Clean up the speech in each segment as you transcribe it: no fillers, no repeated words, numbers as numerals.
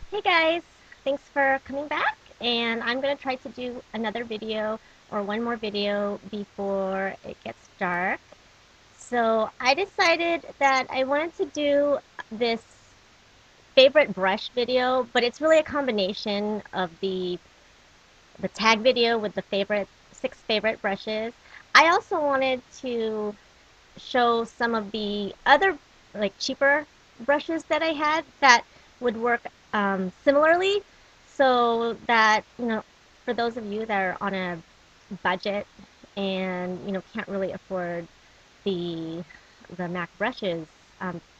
Hey guys, thanks for coming back. And I'm going to try to do another video or one more video before it gets dark. So I decided that I wanted to do this favorite brush video, but it's really a combination of the tag video with the favorite 6 favorite brushes. I also wanted to show some of the other like cheaper brushes that I had that would work similarly, so that for those of you that are on a budget and can't really afford the MAC brushes,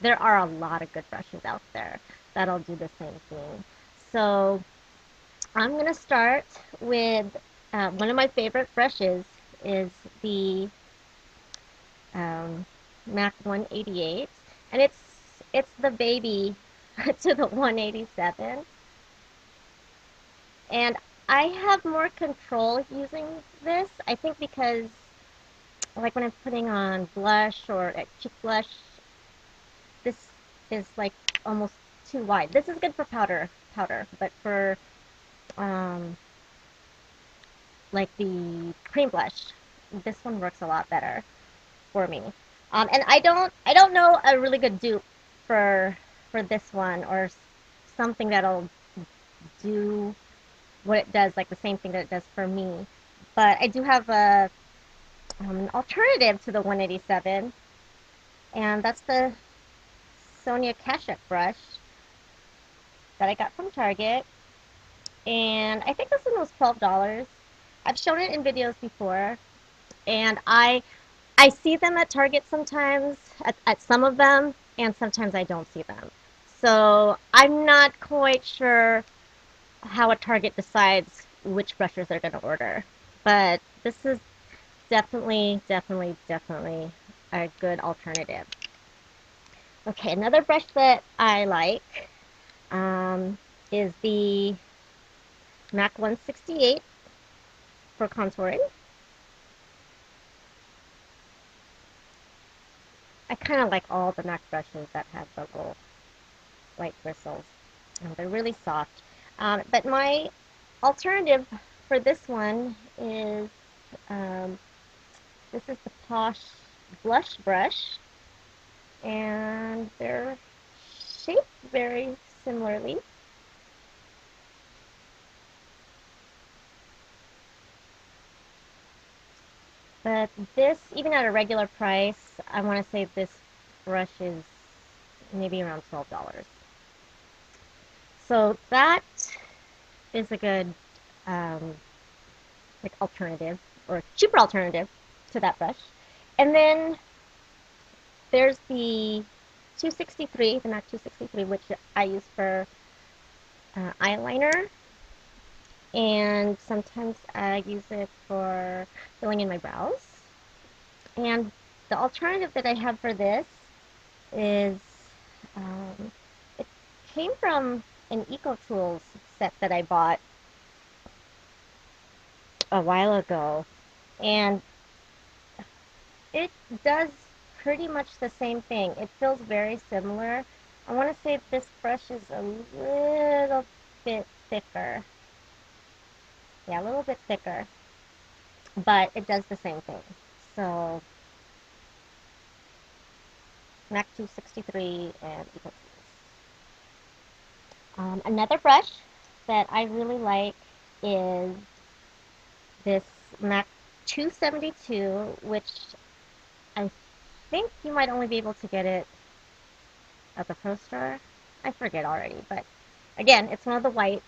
there are a lot of good brushes out there that'll do the same thing. So I'm gonna start with one of my favorite brushes is the um, Mac 188, and it's the baby to the 187. And I have more control using this. I think because like when I'm putting on blush or a cheek blush, this is like almost too wide. This is good for powder, but for um, like the cream blush, this one works a lot better for me. And I don't know a really good dupe for this one or something that'll do what it does, like the same thing that it does for me. But I do have an alternative to the 187, and that's the Sonia Kashuk brush that I got from Target. And I think this one was $12. I've shown it in videos before, and I see them at Target sometimes, at some of them, and sometimes I don't see them. So I'm not quite sure how a Target decides which brushes they're going to order. But this is definitely a good alternative. Okay, another brush that I like is the MAC 168 for contouring. I kind of like all the MAC brushes that have the little white bristles. They're really soft. But my alternative for this one is um, this is the Posh Blush Brush, and they're shaped very similarly. But this, even at a regular price, I want to say this brush is maybe around $12. So that is a good um, like alternative or cheaper alternative to that brush. And then there's the 263, the MAC 263, which I use for eyeliner, and sometimes I use it for filling in my brows. And the alternative that I have for this is um, it came from an EcoTools set that I bought a while ago, and it does pretty much the same thing. It feels very similar. I want to say this brush is a little bit thicker. Yeah, a little bit thicker, but it does the same thing. So, MAC 263 and EcoTools. Another brush that I really like is this MAC 272, which I think you might only be able to get it at the pro store. I forget already, but again, it's one of the white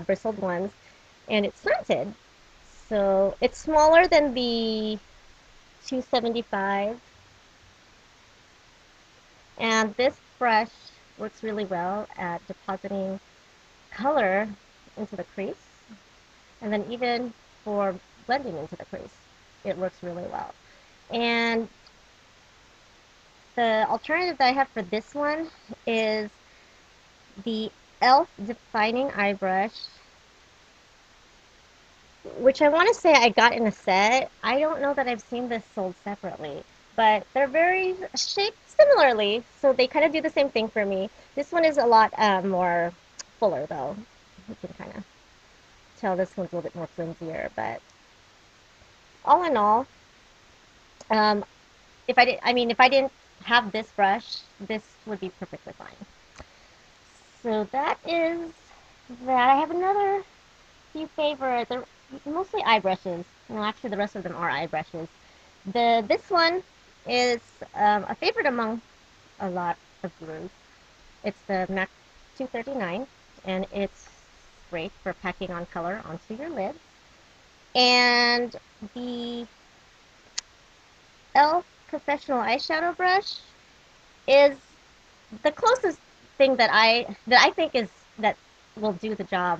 bristled ones, and it's slanted. So it's smaller than the 275, and this brush works really well at depositing color into the crease, and then even for blending into the crease, it works really well. And the alternative that I have for this one is the e.l.f. Defining Eye Brush, which I want to say I got in a set. I don't know that I've seen this sold separately, but they're very shaped similarly, so they kind of do the same thing for me. This one is a lot more fuller, though. You can kind of tell this one's a little bit more flimsier, but all in all, um, if I didn't have this brush, this would be perfectly fine. So that is that. I have another few favorites. They're mostly eye brushes. No, actually, the rest of them are eye brushes. This one is a favorite among a lot of gurus. It's the MAC 239, and it's great for packing on color onto your lids. And the e.l.f. Professional Eyeshadow Brush is the closest thing that I think is that will do the job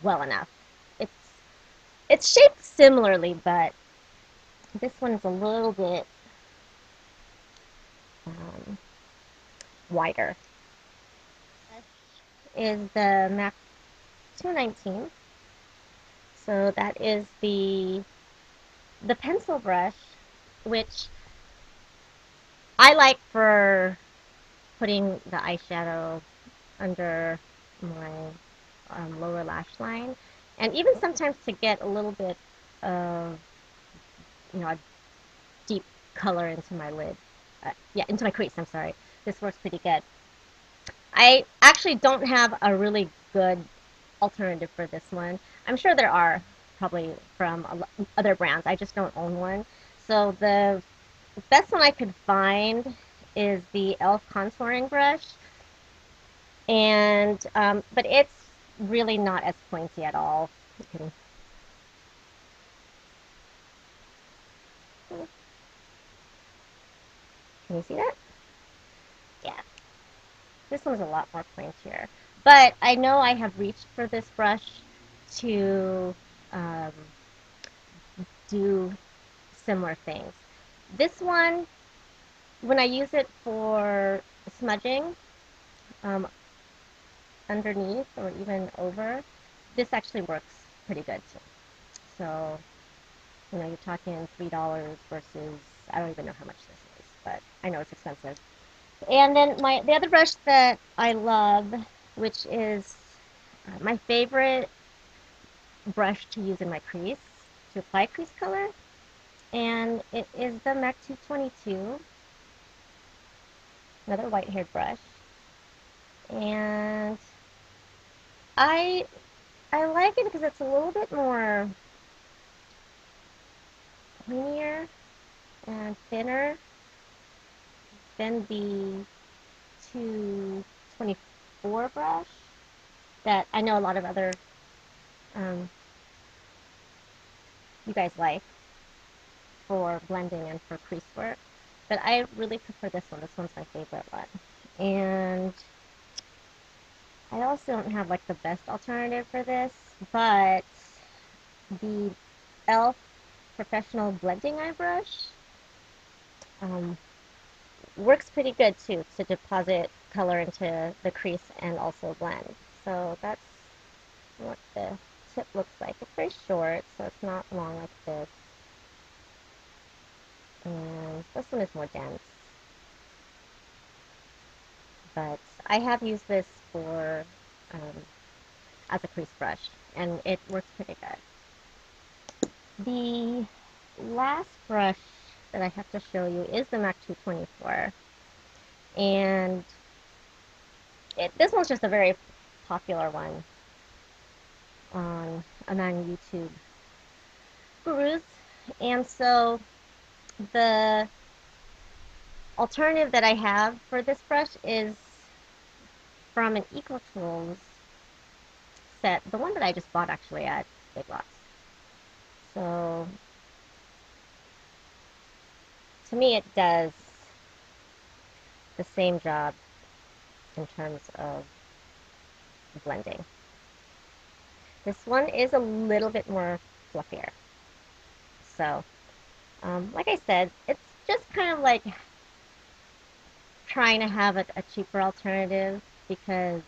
well enough. It's it's shaped similarly, but this one is a little bit um, wider. Is the MAC 219. So that is the pencil brush, which I like for putting the eyeshadow under my lower lash line, and even sometimes to get a little bit of a deep color into my lid. Yeah, into my crease. I'm sorry. This works pretty good. I actually don't have a really good alternative for this one. I'm sure there are probably from other brands. I just don't own one. So the best one I could find is the e.l.f. contouring brush, and but it's really not as pointy at all. Can you see that? Yeah, this one's a lot more pointier. But I know I have reached for this brush to um, do similar things. This one, when I use it for smudging um, underneath or even over, this actually works pretty good too. So, you're talking $3 versus I don't even know how much this is, but I know it's expensive. And then the other brush that I love, which is my favorite brush to use in my crease to apply crease color, and it is the MAC 222, another white haired brush. And I I like it because it's a little bit more pointier and thinner than the 224 brush that I know a lot of other um, you guys like for blending and for crease work. But I really prefer this one. This one's my favorite one. And I also don't have like the best alternative for this, but the e.l.f. Professional Blending Eye Brush um, works pretty good too to deposit color into the crease and also blend. So that's what the tip looks like. It's very short, so it's not long like this. And this one is more dense. But I have used this for um, as a crease brush, and it works pretty good. The last brush that I have to show you is the MAC 224, and this one's just a very popular one among YouTube gurus, and so the alternative that I have for this brush is from an EcoTools set, the one that I just bought actually at Big Lots. So to me, it does the same job in terms of blending. This one is a little bit more fluffier. So, like I said, it's just kind of like trying to have a cheaper alternative because